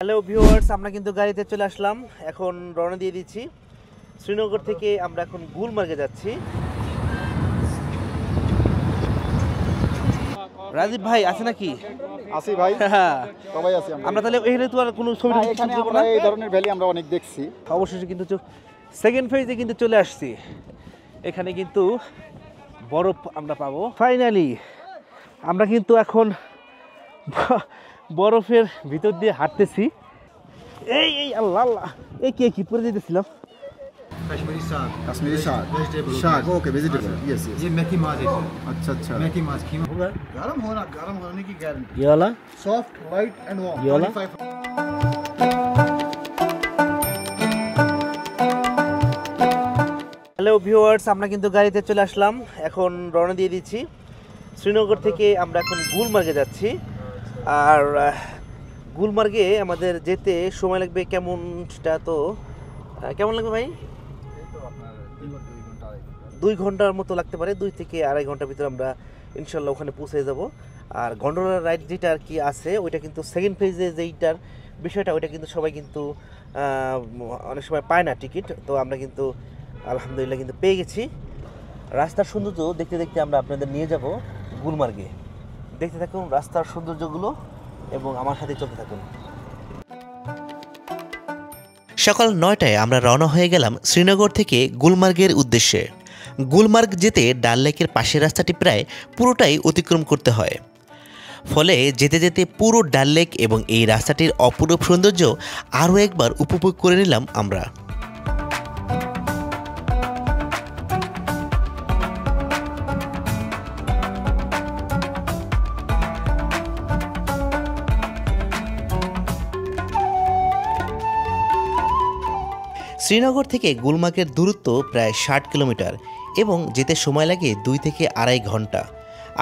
Hello viewers, আমরা কিন্তু গাড়িতে চলে আসলাম। এখন রওনা দিয়ে দিচ্ছি। শ্রীনগর থেকে আমরা এখন গুলমার্গে যাচ্ছি। রাজীব ভাই আছে নাকি? আসি ভাই, সবাই আছি আমরা। তাহলে এখানে তো আর কোনো ছবি এখানে আমরা এই ধরনের ভ্যালি আমরা অনেক দেখছি। অবশেষে কিন্তু সেকেন্ড ফেজে কিন্তু চলে আসছি। এখানে কিন্তু বরফ আমরা পাবো ফাইনালি। আমরা কিন্তু এখন বরফের ভিতর দিয়ে হাঁটতেছি। এই এই আল্লাহ আল্লাহ, এই কি পরে যেতেছিলাম। कश्मीरी साग, কাশ্মীরি শাক, वेजिटेबल শাক, ওকে ভেজিটেবল, यस यस। ये मैकी माज है, अच्छा अच्छा। मैकी माज खीमा होगा। गरम होने की गारंटी। ये वाला सॉफ्ट, लाइट एंड वार्म। ये वाला? হ্যালো ভিউয়ার্স, আমরা কিন্তু গাড়িতে চলে আসলাম। এখন রওনা দিয়ে দিচ্ছি। শ্রীনগর থেকে আমরা এখন গুলমার্গে যাচ্ছি। আর গুলমার্গে আমাদের যেতে সময় লাগবে কেমনটা, তো কেমন লাগবে ভাই? 2 ঘন্টার মতো লাগতে পারে। 2 থেকে আড়াই ঘন্টার ভিতরে আমরা ইনশাল্লাহ ওখানে পৌঁছে যাব। আর গন্ডোলা রাইড যেটা আর কি আছে, ওইটা কিন্তু সেকেন্ড ফেজে যেইটার বিষয়টা, ওইটা কিন্তু সবাই কিন্তু অনেক সময় পায় না টিকিট। তো আমরা কিন্তু আলহামদুলিল্লাহ কিন্তু পেয়ে গেছি। রাস্তার সৌন্দর্য দেখতে দেখতে আমরা আপনাদের নিয়ে যাব গুলমার্গে। দেখতে থাকুন রাস্তার সৌন্দর্যগুলো এবং আমার সাথে চলতে থাকুন। সকাল 9টায় আমরা রওনা হয়ে গেলাম শ্রীনগর থেকে গুলমার্গের উদ্দেশ্যে। গুলমার্গ যেতে ডাল লেকের পাশের রাস্তাটি প্রায় পুরোটাই অতিক্রম করতে হয়। ফলে যেতে যেতে পুরো ডাল লেক এবং এই রাস্তাটির অপরূপ সৌন্দর্য আরও একবার উপভোগ করে নিলাম আমরা। শ্রীনগর থেকে গুলমার্গের দূরত্ব প্রায় 60 কিলোমিটার এবং যেতে সময় লাগে 2 থেকে আড়াই ঘন্টা।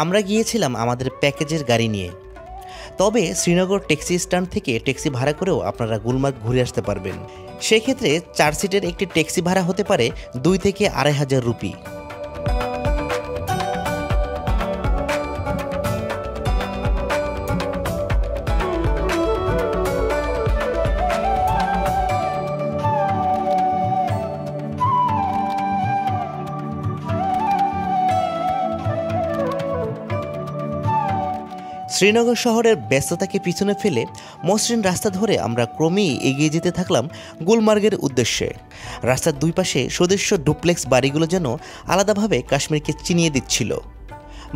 আমরা গিয়েছিলাম আমাদের প্যাকেজের গাড়ি নিয়ে। তবে শ্রীনগর ট্যাক্সি স্ট্যান্ড থেকে ট্যাক্সি ভাড়া করেও আপনারা গুলমার্গ ঘুরে আসতে পারবেন। সেক্ষেত্রে 4 সিটের একটি ট্যাক্সি ভাড়া হতে পারে 2 থেকে 2,500 রুপি। শ্রীনগর শহরের ব্যস্ততাকে পিছনে ফেলে মসৃণ রাস্তা ধরে আমরা ক্রমেই এগিয়ে যেতে থাকলাম গুলমার্গের উদ্দেশ্যে। রাস্তার দুই পাশে সুদৃশ্য ডুপ্লেক্স বাড়িগুলো যেন আলাদাভাবে কাশ্মীরকে চিনিয়ে দিচ্ছিল।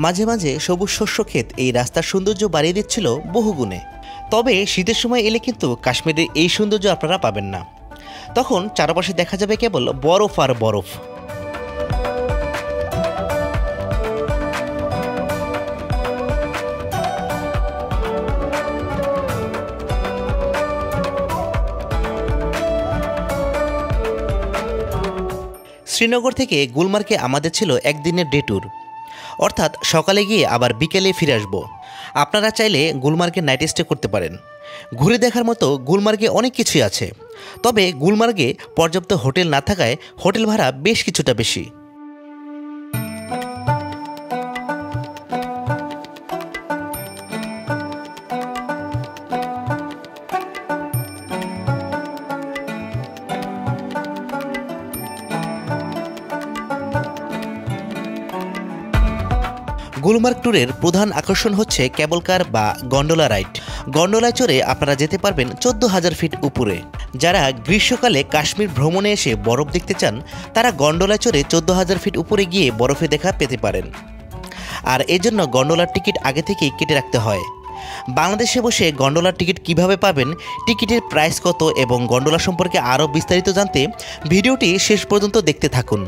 মাঝে মাঝে সবুজ শস্য ক্ষেত এই রাস্তার সৌন্দর্য বাড়িয়ে দিচ্ছিল বহুগুণে। তবে শীতের সময় এলে কিন্তু কাশ্মীরের এই সৌন্দর্য আপনারা পাবেন না। তখন চারপাশে দেখা যাবে কেবল বরফ আর বরফ। শ্রীনগর থেকে গুলমার্গে আমাদের ছিল একদিনের ডে ট্যুর, অর্থাৎ সকালে গিয়ে আবার বিকেলে ফিরে আসব। আপনারা চাইলে গুলমার্গে নাইট স্টে করতে পারেন। ঘুরে দেখার মতো গুলমার্গে অনেক কিছুই আছে, তবে গুলমার্গে পর্যাপ্ত হোটেল না থাকায় হোটেল ভাড়া বেশ কিছুটা বেশি। গুলমার্গ ট্যুরের প্রধান আকর্ষণ হচ্ছে কেবল কার বা গন্ডোলা রাইড। গন্ডোলায় চড়ে আপনারা যেতে পারবেন 14,000 ফিট উপরে। যারা গ্রীষ্মকালে কাশ্মীর ভ্রমণে এসে বরফ দেখতে চান, তারা গন্ডোলায় চড়ে 14,000 ফিট উপরে গিয়ে বরফে দেখা পেতে পারেন। আর এজন্য গন্ডোলার টিকিট আগে থেকেই কেটে রাখতে হয়। বাংলাদেশে বসে গন্ডোলার টিকিট কিভাবে পাবেন, টিকিটের প্রাইস কত এবং গন্ডোলা সম্পর্কে আরও বিস্তারিত জানতে ভিডিওটি শেষ পর্যন্ত দেখতে থাকুন।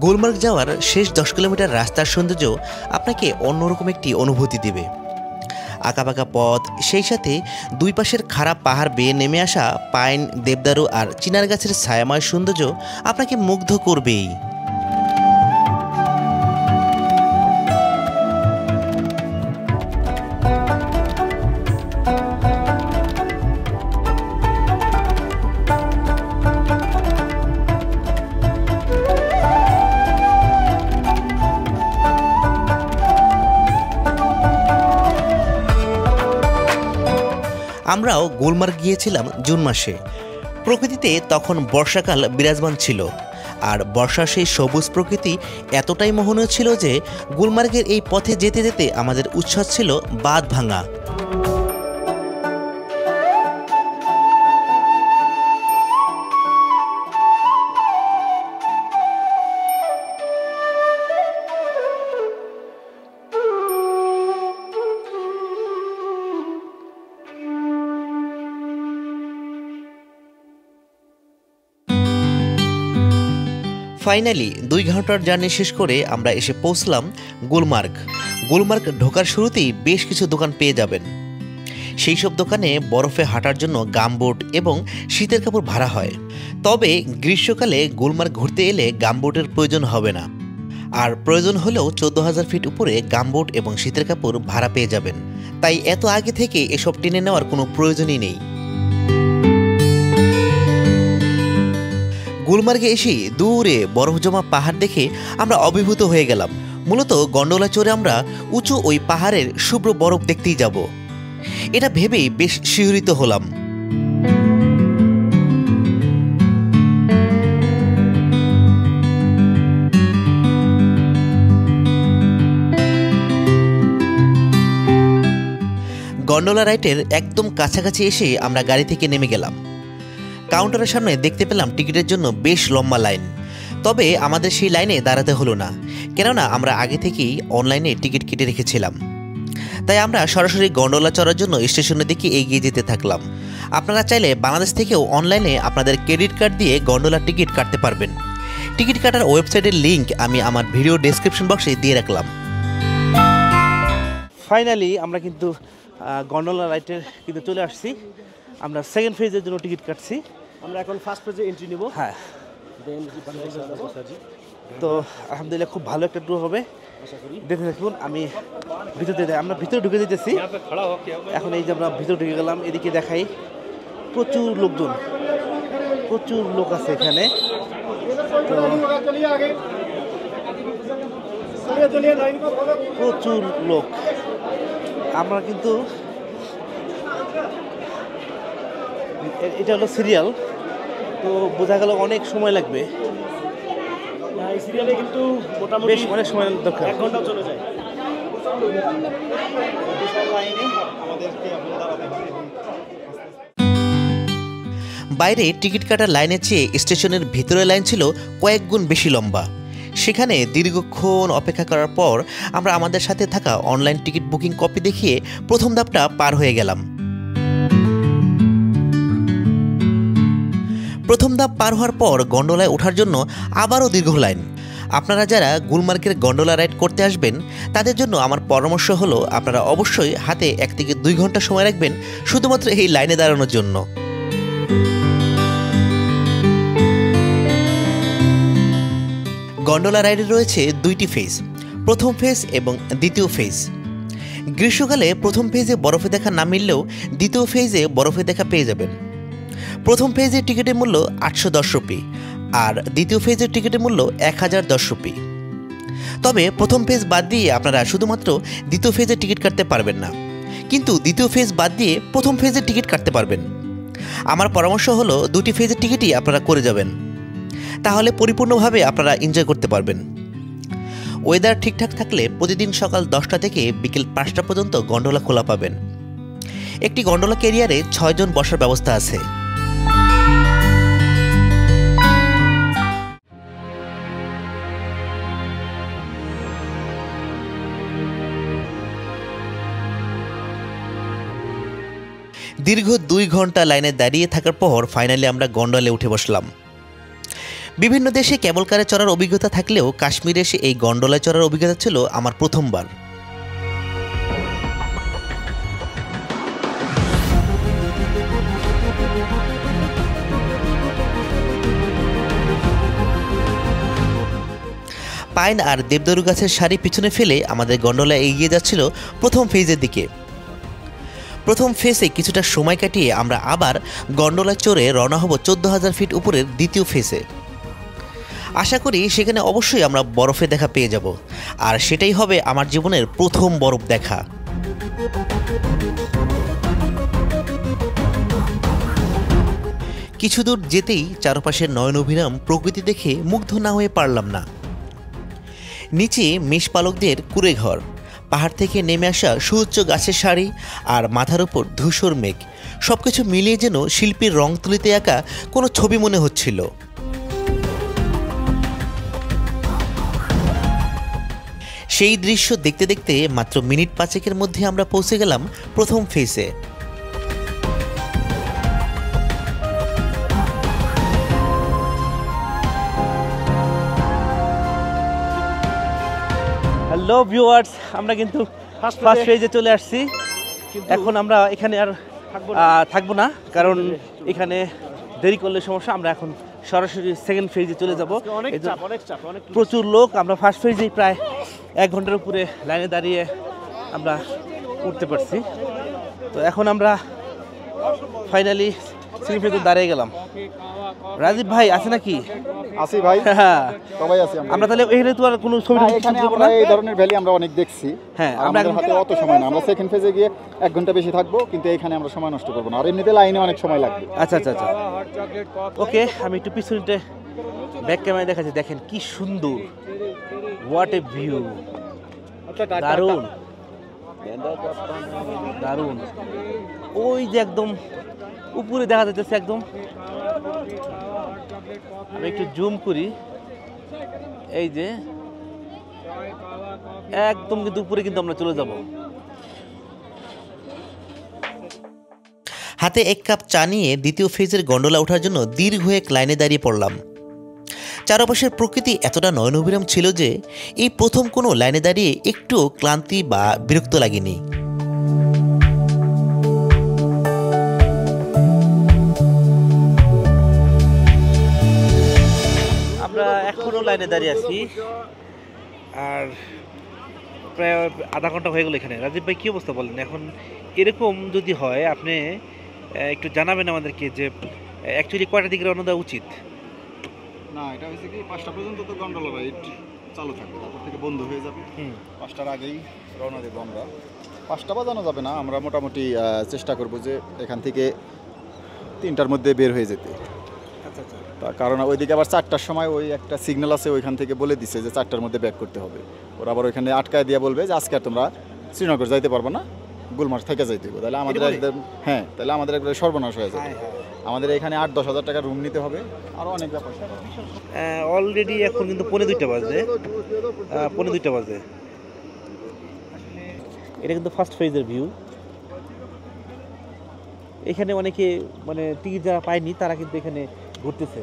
গুলমার্গ যাওয়ার শেষ 10 কিলোমিটার রাস্তার সৌন্দর্য আপনাকে অন্যরকম একটি অনুভূতি দেবে। আঁকাবাঁকা পথ, সেই সাথে দুই পাশের খারাপ পাহাড় বেয়ে নেমে আসা পাইন, দেবদারু আর চিনার গাছের ছায়াময় সৌন্দর্য আপনাকে মুগ্ধ করবেই। আমরাও গুলমার্গ গিয়েছিলাম জুন মাসে। প্রকৃতিতে তখন বর্ষাকাল বিরাজমান ছিল, আর বর্ষার সেই সবুজ প্রকৃতি এতটাই মোহনীয় ছিল যে গুলমার্গের এই পথে যেতে যেতে আমাদের উচ্ছ্বাস ছিল বাঁধ ভাঙা। ফাইনালি 2 ঘন্টার জার্নি শেষ করে আমরা এসে পৌঁছলাম গুলমার্গ। গুলমার্গ ঢোকার শুরুতেই বেশ কিছু দোকান পেয়ে যাবেন। সেই সব দোকানে বরফে হাঁটার জন্য গামবুট এবং শীতের কাপড় ভাড়া হয়। তবে গ্রীষ্মকালে গুলমার্গ ঘুরতে এলে গামবুটের প্রয়োজন হবে না, আর প্রয়োজন হলেও 14,000 ফিট উপরে গামবুট এবং শীতের কাপড় ভাড়া পেয়ে যাবেন। তাই এত আগে থেকে এসব টেনে নেওয়ার কোনো প্রয়োজনই নেই। গুলমার্গে এসে দূরে বরফ জমা পাহাড় দেখে আমরা অভিভূত হয়ে গেলাম। মূলত গন্ডোলা চড়ে আমরা উঁচু ওই পাহাড়ের শুভ্র বরফ দেখতেই যাব, এটা ভেবেই বেশ শিহরিত হলাম। গন্ডোলা রাইডের একদম কাছাকাছি এসে আমরা গাড়ি থেকে নেমে গেলাম। কাউন্টারের সামনে দেখতে পেলাম টিকিটের জন্য বেশ লম্বা লাইন। তবে আমাদের সেই লাইনে দাঁড়াতে হলো না, কেননা আমরা আগে থেকেই অনলাইনে টিকিট কেটে রেখেছিলাম। তাই আমরা সরাসরি গন্ডোলা চড়ার জন্য স্টেশনের দিকে এগিয়ে যেতে থাকলাম। আপনারা চাইলে বাংলাদেশ থেকেও অনলাইনে আপনাদের ক্রেডিট কার্ড দিয়ে গন্ডোলার টিকিট কাটতে পারবেন। টিকিট কাটার ওয়েবসাইটের লিঙ্ক আমি আমার ভিডিও ডেসক্রিপশন বক্সে দিয়ে রাখলাম। ফাইনালি আমরা কিন্তু গন্ডোলা রাইডের কিন্তু চলে আসছি। আমরা সেকেন্ড ফেজের জন্য টিকিট কাটছি। আমরা এখন ফার্স্ট পেজে এন্ট্রি নিব। হ্যাঁ, তো আলহামদুলিল্লাহ খুব ভালো একটা ট্যুর হবে, দেখে দেখুন। আমরা ভিতরে ঢুকে যেতেছি এখন। এই যে আমরা ভিতরে ঢুকে গেলাম, এদিকে দেখাই প্রচুর লোকজন, প্রচুর লোক আছে এখানে। তো প্রচুর লোক। আমরা কিন্তু এটা হলো সিরিয়াল, তো বোঝা গেল অনেক সময় লাগবে। এই সিরিয়ালে কিন্তু মোটামুটি বেশ অনেক সময় দরকার, 1 ঘন্টা চলে যায়। বাইরে টিকিট কাটার লাইনের চেয়ে স্টেশনের ভিতরে লাইন ছিল কয়েক গুণ বেশি লম্বা। সেখানে দীর্ঘক্ষণ অপেক্ষা করার পর আমরা আমাদের সাথে থাকা অনলাইন টিকিট বুকিং কপি দেখিয়ে প্রথম ধাপটা পার হয়ে গেলাম। প্রথম ধাপ পার হওয়ার পর গন্ডোলায় ওঠার জন্য আবারও দীর্ঘ লাইন। আপনারা যারা গুলমার্গের গন্ডোলা রাইড করতে আসবেন তাদের জন্য আমার পরামর্শ হলো আপনারা অবশ্যই হাতে 1 থেকে 2 ঘন্টা সময় রাখবেন শুধুমাত্র এই লাইনে দাঁড়ানোর জন্য। গন্ডোলা রাইডে রয়েছে 2টি ফেজ, প্রথম ফেজ এবং দ্বিতীয় ফেজ। গ্রীষ্মকালে প্রথম ফেজে বরফে দেখা না মিললেও দ্বিতীয় ফেজে বরফে দেখা পেয়ে যাবেন। প্রথম ফেজের টিকিটের মূল্য 810 রুপি আর দ্বিতীয় ফেজের টিকিটের মূল্য 1010 রুপি। তবে প্রথম ফেজ বাদ দিয়ে আপনারা শুধুমাত্র দ্বিতীয় ফেজের টিকিট কাটতে পারবেন না, কিন্তু দ্বিতীয় ফেজ বাদ দিয়ে প্রথম ফেজের টিকিট কাটতে পারবেন। আমার পরামর্শ হলো 2টি ফেজের টিকিটই আপনারা করে যাবেন, তাহলে পরিপূর্ণভাবে আপনারা এনজয় করতে পারবেন। ওয়েদার ঠিকঠাক থাকলে প্রতিদিন সকাল 10টা থেকে বিকেল 5টা পর্যন্ত গন্ডোলা খোলা পাবেন। একটি গন্ডোলা ক্যারিয়ারে 6 জন বসার ব্যবস্থা আছে। দীর্ঘ 2 ঘন্টা লাইনে দাঁড়িয়ে থাকার পর ফাইনালি আমরা গন্ডোলায় উঠে বসলাম। বিভিন্ন দেশে কেবল কারে চড়ার অভিজ্ঞতা থাকলেও কাশ্মীরে এসে এই গন্ডোলায় চড়ার অভিজ্ঞতা ছিল আমার প্রথমবার। পাইন আর দেবদারু গাছের সারি পিছনে ফেলে আমাদের গন্ডোলা এগিয়ে যাচ্ছিল প্রথম ফেজের দিকে। প্রথম ফেজে কিছুটা সময় কাটিয়ে আমরা আবার গন্ডোলা চড়ে রওনা হব 14,000 ফিট উপরের দ্বিতীয় ফেজে। আশা করি সেখানে অবশ্যই আমরা বরফে দেখা পেয়ে যাব, আর সেটাই হবে আমার জীবনের প্রথম বরফ দেখা। কিছু দূর যেতেই চারপাশের নয়নঅভিরাম প্রকৃতি দেখে মুগ্ধ না হয়ে পারলাম না। নিচে মেষপালকদের কুঁড়েঘর, পাহাড় থেকে নেমে আসা সুউচ্চ গাছের সারি আর মাথার উপর ধূসর মেঘ, সবকিছু মিলিয়ে যেন শিল্পীর রং তুলিতে আঁকা কোনো ছবি মনে হচ্ছিল। সেই দৃশ্য দেখতে দেখতে মাত্র মিনিট 5 মধ্যে আমরা পৌঁছে গেলাম প্রথম ফেজে। হ্যালো ভিউয়ার্স, আমরা কিন্তু ফার্স্ট ফেজে চলে আসছি। এখন আমরা এখানে আর থাকবো না, কারণ এখানে দেরি করলে সমস্যা। আমরা এখন সরাসরি সেকেন্ড ফেজে চলে যাব। প্রচুর লোক, আমরা ফার্স্ট ফেজেই প্রায় 1 ঘন্টার উপরে লাইনে দাঁড়িয়ে আমরা উঠতে পারছি। তো এখন আমরা ফাইনালি সেকেন্ড ফেজে দাঁড়িয়ে গেলাম। রাজীব ভাই আছে নাকি? আসি ভাই, সবাই আছি আমরা। তাহলে এখানে তো আর কোনো ছবি এখানে আমরা এই ধরনের ভ্যালি আমরা অনেক দেখছি। হ্যাঁ, আমাদের হাতে অত সময় না, আমরা সেকেন্ড ফেজে গিয়ে 1 ঘন্টা বেশি থাকবো, কিন্তু এখানে আমরা সময় নষ্ট করবো না। আর এমনিতে লাইনে অনেক সময় লাগবে। আচ্ছা আচ্ছা আচ্ছা, ওকে। আমি একটু পিছনে ব্যাক ক্যামেরায় দেখাচ্ছি, দেখেন কি সুন্দর, হোয়াট এ ভিউ, দারুণ দারুণ। ওই যে একদম উপরে দেখা যাচ্ছে একদম, আমি একটু জুম করি, এই যে একদম কিন্তু উপরে কিন্তু আমরা চলে যাব। হাতে 1 কাপ চা নিয়ে দ্বিতীয় ফেজের গন্ডোলা ওঠার জন্য দীর্ঘ এক লাইনে দাঁড়িয়ে পড়লাম। চারপাশের প্রকৃতি এতটা নয়নঅভিরাম ছিল যে এই প্রথম কোনো লাইনে দাঁড়িয়ে একটুও ক্লান্তি বা বিরক্ত লাগেনি। আমরা এখনো লাইনে দাঁড়িয়ে আছি, আর প্রায় আধা ঘন্টা হয়ে গেল এখানে। রাজীব ভাই, কি অবস্থা বলেন? এখন এরকম যদি হয়, আপনি একটু জানাবেন আমাদেরকে যে অ্যাকচুয়ালি কয়টার দিকে রওনা দেওয়া উচিত? না, এটা হচ্ছে কি 5টা পর্যন্ত তো গন্ডোলা রাইড চালু থাকবে, তারপর থেকে বন্ধ হয়ে যাবে। 5টার আগেই রওনা দেবো আমরা। 5টা বাজানো যাবে না, আমরা মোটামুটি চেষ্টা করব যে এখান থেকে 3টার মধ্যে বের হয়ে যেতে। আচ্ছা আচ্ছা। তার কারণ ওইদিকে আবার 4টার সময় ওই একটা সিগন্যাল আছে, ওইখান থেকে বলে দিছে যে 4টার মধ্যে ব্যাক করতে হবে। ওরা আবার ওইখানে আটকায় দিয়ে বলবে যে আজকে আর তোমরা শ্রীনগর যাইতে পারবে না, গুলমার্গ থেকে যাইতে হবে। তাহলে আমাদের একদম, হ্যাঁ, তাহলে আমাদের একবারে সর্বনাশ হয়ে যাবে। আমাদের এখানে 8-10 হাজার টাকা রুম নিতে হবে, আরও অনেক ব্যাপার। অলরেডি এখন কিন্তু 2:45 বাজে, 2:45 বাজে। এটা কিন্তু ফার্স্ট ফেজের ভিউ। এখানে অনেকে মানে টিকিট যারা পায়নি তারা কিন্তু এখানে ঘুরতেছে।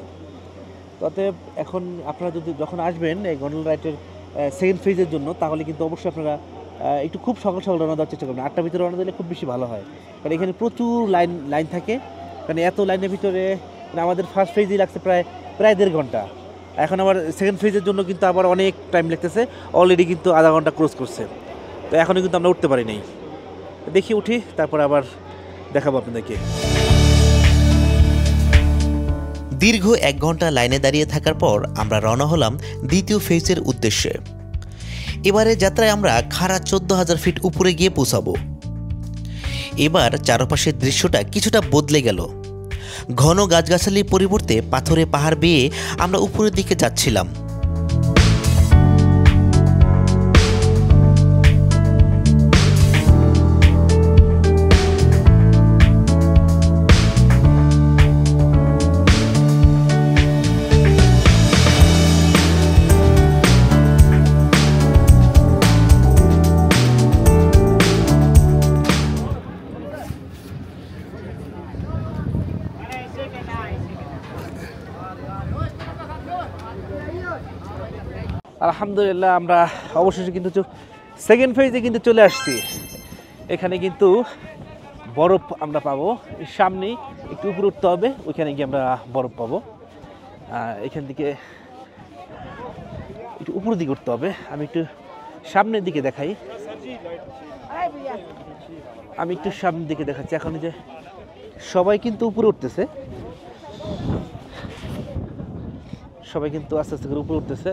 অতএব এখন আপনারা যদি যখন আসবেন এই গন্ডোলা রাইডের সেকেন্ড ফেজের জন্য, তাহলে কিন্তু অবশ্যই আপনারা একটু খুব সকাল সকাল রওনা দেওয়ার চেষ্টা করবেন। 8টার ভিতরে রওনা দিলে খুব বেশি ভালো হয়, কারণ এখানে প্রচুর লাইন থাকে। কারণ এত লাইনের ভিতরে আমাদের ফার্স্ট ফেজই লাগছে প্রায় 1.5 ঘন্টা। এখন আবার সেকেন্ড ফেজের জন্য কিন্তু আবার অনেক টাইম লাগতেছে, অলরেডি কিন্তু আধা ঘন্টা ক্রস করছে। তো এখনও কিন্তু আমরা উঠতে পারি নাই। দেখি উঠি, তারপর আবার দেখাবো আপনাদেরকে। দীর্ঘ 1 ঘন্টা লাইনে দাঁড়িয়ে থাকার পর আমরা রওনা হলাম দ্বিতীয় ফেজের উদ্দেশ্যে। এবারে যাত্রায় আমরা খাড়া 14,000 ফিট উপরে গিয়ে পৌঁছাবো। এবার চারপাশের দৃশ্যটা কিছুটা বদলে গেল। ঘন গাছগাছালির পরিবর্তে পাথরে পাহাড় বেয়ে আমরা উপরের দিকে যাচ্ছিলাম। আলহামদুলিল্লাহ, আমরা অবশেষে কিন্তু সেকেন্ড ফেজে কিন্তু চলে আসছি। এখানে কিন্তু বরফ আমরা পাবো, সামনেই একটু উপরে উঠতে হবে, ওইখানে গিয়ে আমরা বরফ পাবো। এখান থেকে একটু উপরের দিকে উঠতে হবে। আমি একটু সামনের দিকে দেখাই, আমি একটু সামনের দিকে দেখাচ্ছি। এখন যে সবাই কিন্তু উপরে উঠতেছে, সবাই কিন্তু আস্তে আস্তে করে উপরে উঠতেছে।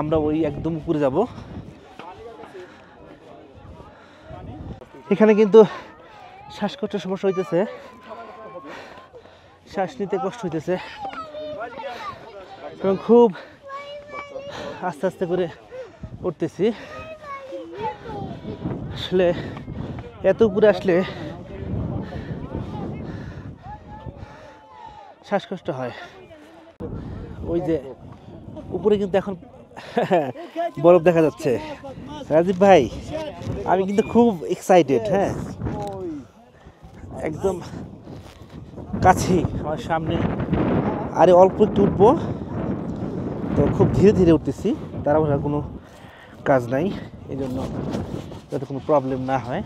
আমরা ওই একদম উপরে যাব। এখানে কিন্তু শ্বাসকষ্টের সমস্যা হইতেছে, শ্বাস নিতে কষ্ট হইতেছে এবং খুব আস্তে আস্তে করে উঠতেছি। আসলে এত উপরে আসলে শ্বাসকষ্ট হয়। ওই যে উপরে কিন্তু এখন বরফ দেখা যাচ্ছে। রাজীব ভাই, আমি কিন্তু খুব এক্সাইটেড। হ্যাঁ, একদম কাছে আমার সামনে, আরে অল্প একটু উঠবো তো, খুব ধীরে ধীরে উঠতেছি, তাড়াহুড়ার কোনো কাজ নাই, এই জন্য যাতে কোনো প্রবলেম না হয়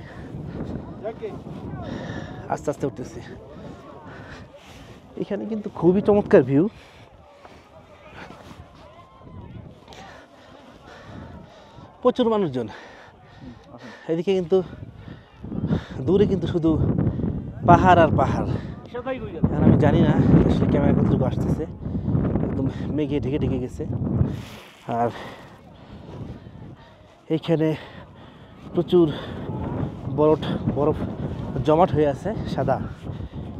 আস্তে আস্তে উঠতেছি। এখানে কিন্তু খুবই চমৎকার ভিউ। প্রচুর মানুষজন এদিকে, কিন্তু দূরে কিন্তু শুধু পাহাড় আর পাহাড়। এখন আমি জানি না আসলে ক্যামেরা কতটুকু আসতেছে, একদম মেঘে ঢেকে ঢেকে গেছে। আর এইখানে প্রচুর বরফ জমাট হয়ে আছে সাদা।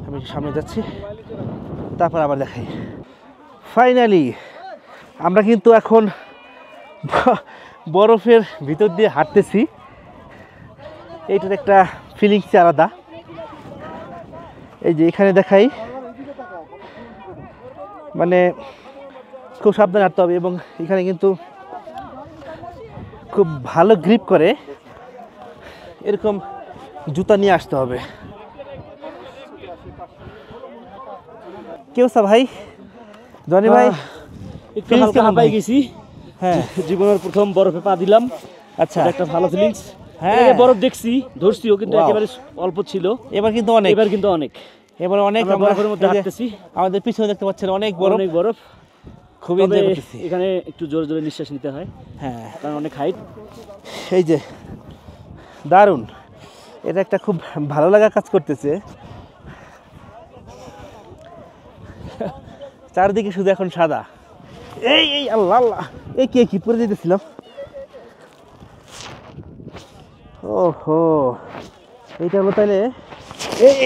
আমি সামনে যাচ্ছি, তারপর আবার দেখাই। ফাইনালি আমরা কিন্তু এখন বরফের ভিতর দিয়ে হাঁটতেছি। এইটার একটা ফিলিংস আলাদা। এই যে এখানে দেখাই, মানে খুব সাবধানে হাঁটতে হবে এবং এখানে কিন্তু খুব ভালো গ্রিপ করে এরকম জুতা নিয়ে আসতে হবে। কেউ ভাই, জনি ভাই, একটু হালকা হাঁপাই গেছি। হ্যাঁ, জীবনের প্রথম বরফে পা দিলাম। আচ্ছা, একটা ভালো ফিলিংস। হ্যাঁ, বরফ দেখছি, ধরছিও, কিন্তু Wow. একেবারে অল্প ছিল। এবার কিন্তু অনেক, এবার অনেক আমরা বরফের মধ্যে হাঁটতেছি। আমাদের পিছনে দেখতে পাচ্ছেন অনেক বরফ। খুব এনজয় করতেছি। এখানে একটু জোরে জোরে নিঃশ্বাস নিতে হয়, হ্যাঁ, কারণ অনেক হাইট। এই যে দারুণ, এটা একটা খুব ভালো লাগা কাজ করতেছে। চারদিকে শুধু এখন সাদা। এই আল্লাহ আল্লাহ, এই কি পরে যেতেছিলাম। ওহো, এইটা হলো তাইলে এই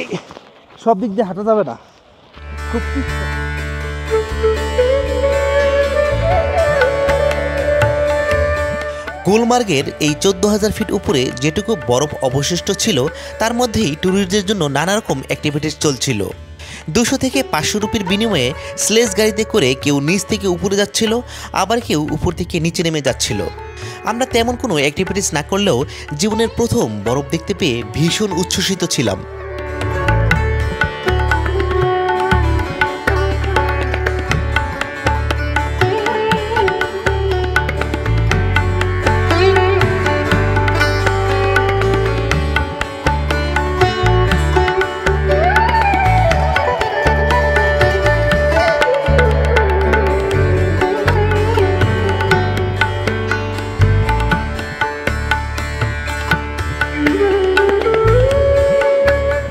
সব দিক দিয়ে হাঁটা যাবে না, খুব গুলমার্গের এই 14,000 ফিট উপরে যেটুকু বরফ অবশিষ্ট ছিল তার মধ্যেই ট্যুরিস্টদের জন্য নানা রকম অ্যাক্টিভিটিস চলছিল। 200 থেকে 500 রুপির বিনিময়ে স্লেজ গাড়িতে করে কেউ নিচ থেকে উপরে যাচ্ছিল, আবার কেউ উপর থেকে নিচে নেমে যাচ্ছিল। আমরা তেমন কোনো অ্যাক্টিভিটিস না করলেও জীবনের প্রথম বরফ দেখতে পেয়ে ভীষণ উচ্ছ্বসিত ছিলাম।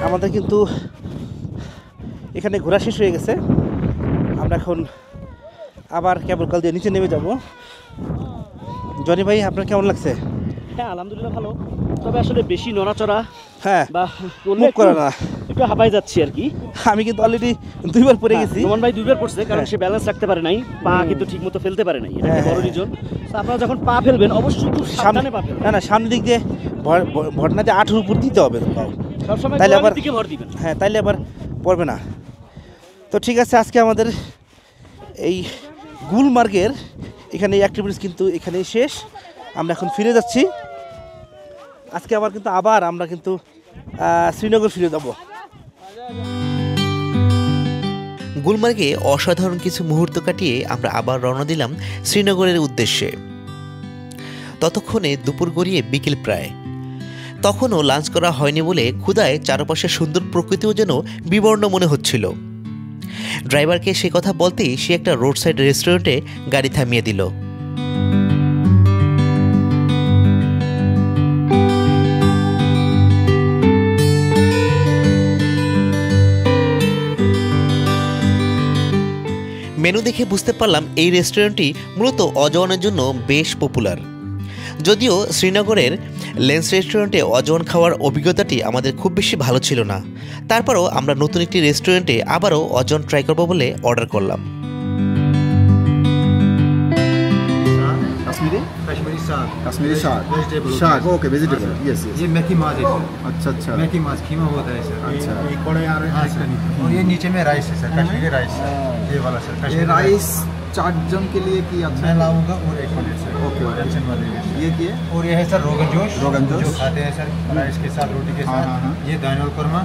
আমাদের কিন্তু এখানে ঘোরা শেষ হয়ে গেছে। আমরা এখন আবার কেবল কাল দিয়ে নিচে নেমে যাব। জনি ভাই, আপনার কেমন লাগছে? হ্যাঁ, আলহামদুলিল্লাহ ভালো, তবে আসলে বেশি নড়াচড়া হ্যাঁ বা মুখ করে না, একটু হাঁপাই যাচ্ছি আর কি। আমি কিন্তু অলরেডি 2 বার পড়ে গেছি। নোমান ভাই 2 বার পড়ছে, কারণ সে ব্যালেন্স রাখতে পারে নাই, পা কিন্তু ঠিকমতো ফেলতে পারে নাই। এটা একটা বড় রিজন। আপনারা যখন পা ফেলবেন অবশ্যই একটু সাবধানে পা ফেলবেন। না, সামনের দিক দিয়ে ভরনা দিয়ে 8 উপর দিতে হবে সবসময় তাইলে আবার দিকে ভর দিবেন। হ্যাঁ, তাইলে আবার পড়বে না। তো ঠিক আছে, আজকে আমাদের এই গুলমার্গের এখানে অ্যাক্টিভিটিস কিন্তু এখানেই শেষ। আমরা এখন ফিরে যাচ্ছি। আজকে আবার আমরা কিন্তু শ্রীনগর ফিরে যাব। গুলমার্গে অসাধারণ কিছু মুহূর্ত কাটিয়ে আমরা আবার রওনা দিলাম শ্রীনগরের উদ্দেশ্যে। ততক্ষণে দুপুর গড়িয়ে বিকেল প্রায়। তখনও লাঞ্চ করা হয়নি বলে ক্ষুধায় চারপাশের সুন্দর প্রকৃতিও যেন বিবর্ণ মনে হচ্ছিল। ড্রাইভারকে সে কথা বলতেই সে একটা রোড সাইড রেস্টুরেন্টে গাড়ি থামিয়ে দিল। মেনু দেখে বুঝতে পারলাম এই রেস্টুরেন্টটি মূলত অজওয়ানের জন্য বেশ পপুলার। যদিও শ্রীনগরের লেন্স রেস্টুরেন্টে অজন খাওয়ার অভিজ্ঞতাটি আমাদের খুব বেশি ভালো ছিল না। তারপরও আমরা নতুন একটি রেস্টুরেন্টে আবারও অজন ট্রাই করবো বলে অর্ডার করলাম। কাশ্মীরি कश्मीरी साग কাশ্মীরি শাক वेजिटेबल শাক ওকে ভেজিটেবল ইয়েস ये मैथी माज है सर আচ্ছা আচ্ছা मैथी माज खीमा होता है सर अच्छा। ये कड़े आ रहे हैं और ये नीचे में राइस है सर कश्मीरी राइस ये वाला सर ये कश्मीरी राइस 4 जन के लिए की अच्छा मैं लाऊंगा और एक minute sir okay, okay. Tension मत लीजिए ये किए और ये है सर रोगन जोश रोगन जोश। जो खाते हैं सर राइस के साथ रोटी के हाँ, साथ हाँ, हाँ। ये दानोल कोरमा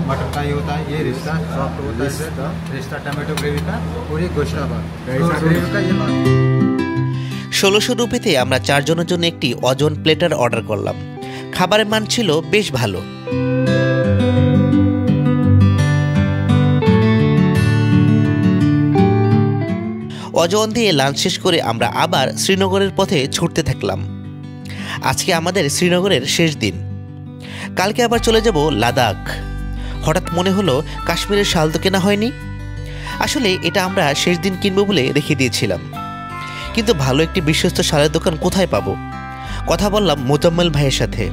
मटर का ये होता है ये रिश्ता सॉफ्ट होता है सर रिश्ता टमाटो ग्रेवी का और ये गोश्ताबाद ग्रेवी का ये 1600 রুপিতে আমরা 4 জনের জন্য একটি অজন প্লেটার অর্ডার করলাম। খাবারের মান ছিল বেশ ভালো। অজন দিয়ে লাঞ্চ শেষ করে আমরা আবার শ্রীনগরের পথে ছুটতে থাকলাম। আজকে আমাদের শ্রীনগরের শেষ দিন। কালকে আবার চলে যাব লাদাখ। হঠাৎ মনে হলো কাশ্মীরের শাল তো কেনা হয়নি। আসলে এটা আমরা শেষ দিন কিনবো বলে রেখে দিয়েছিলাম, কিন্তু ভালো একটি বিশ্বস্ত শালের দোকান কোথায় পাবো? কথা বললাম মোজাম্মেল ভাইয়ের সাথে।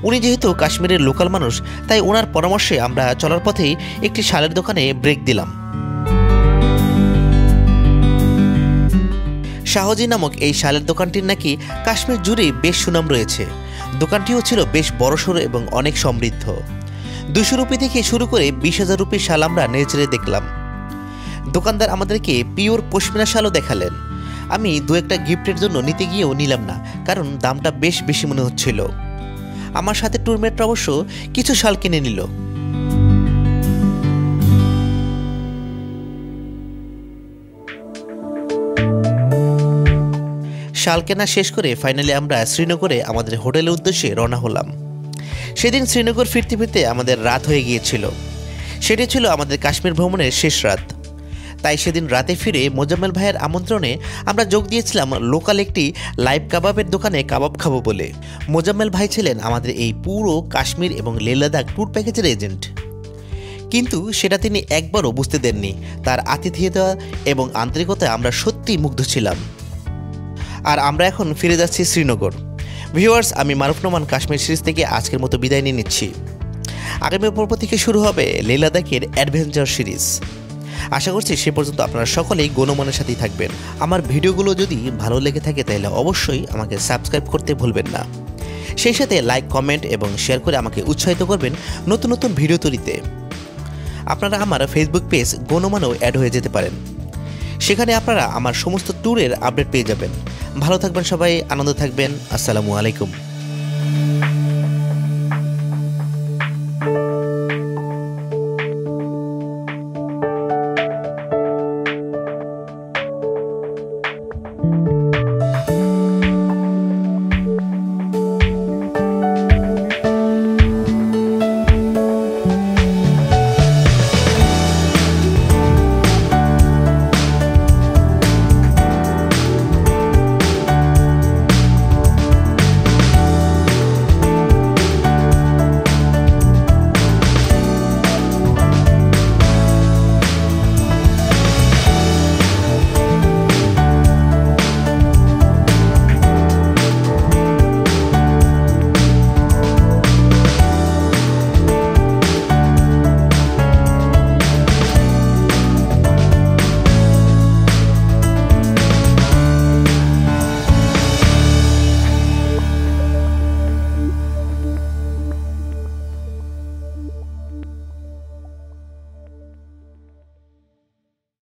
উনি যেহেতু কাশ্মীরের লোকাল মানুষ, তাই ওনার পরামর্শে আমরা চলার পথেই একটি শালের দোকানে ব্রেক দিলাম। শাহজি নামক এই শালের দোকানটির নাকি কাশ্মীর জুড়েই বেশ সুনাম রয়েছে। দোকানটিও ছিল বেশ বড়সড় এবং অনেক সমৃদ্ধ। 200 রুপি থেকে শুরু করে 20,000 রুপির শাল আমরা নেড়েচেড়ে দেখলাম। দোকানদার আমাদেরকে পিওর পশমিনা শালও দেখালেন। আমি 2-1টা গিফটের জন্য নিতে গিয়েও নিলাম না, কারণ দামটা বেশ বেশি মনে হচ্ছিল। আমার সাথে ট্যুরমেটরা অবশ্য কিছু শাল কিনে নিল। শাল কেনা শেষ করে ফাইনালি আমরা শ্রীনগরে আমাদের হোটেলের উদ্দেশ্যে রওনা হলাম। সেদিন শ্রীনগর ফিরতে ফিরতে আমাদের রাত হয়ে গিয়েছিল। সেটি ছিল আমাদের কাশ্মীর ভ্রমণের শেষ রাত। তাই সেদিন রাতে ফিরে মোজাম্মেল ভাইয়ের আমন্ত্রণে আমরা যোগ দিয়েছিলাম লোকাল একটি লাইভ কাবাবের দোকানে কাবাব খাবো বলে। মোজাম্মেল ভাই ছিলেন আমাদের এই পুরো কাশ্মীর এবং লেহ লাদাখ ট্যুর প্যাকেজের এজেন্ট, কিন্তু সেটা তিনি একবারও বুঝতে দেননি। তার আতিথেয়তা এবং আন্তরিকতায় আমরা সত্যিই মুগ্ধ ছিলাম। আর আমরা এখন ফিরে যাচ্ছি শ্রীনগর। ভিউয়ার্স, আমি মারুফ নোমান কাশ্মীর সিরিজ থেকে আজকের মতো বিদায় নিয়ে নিচ্ছি। আগামী পর্ব থেকে শুরু হবে লেহ লাদাখের অ্যাডভেঞ্চার সিরিজ। আশা করছি সে পর্যন্ত আপনারা সকলেই গণমানের সাথেই থাকবেন। আমার ভিডিওগুলো যদি ভালো লেগে থাকে তাহলে অবশ্যই আমাকে সাবস্ক্রাইব করতে ভুলবেন না। সেই সাথে লাইক, কমেন্ট এবং শেয়ার করে আমাকে উৎসাহিত করবেন নতুন নতুন ভিডিও তৈরিতে। আপনারা আমার ফেসবুক পেজ গণমানেও অ্যাড হয়ে যেতে পারেন। সেখানে আপনারা আমার সমস্ত ট্যুরের আপডেট পেয়ে যাবেন। ভালো থাকবেন সবাই, আনন্দ থাকবেন। আসসালামু আলাইকুম।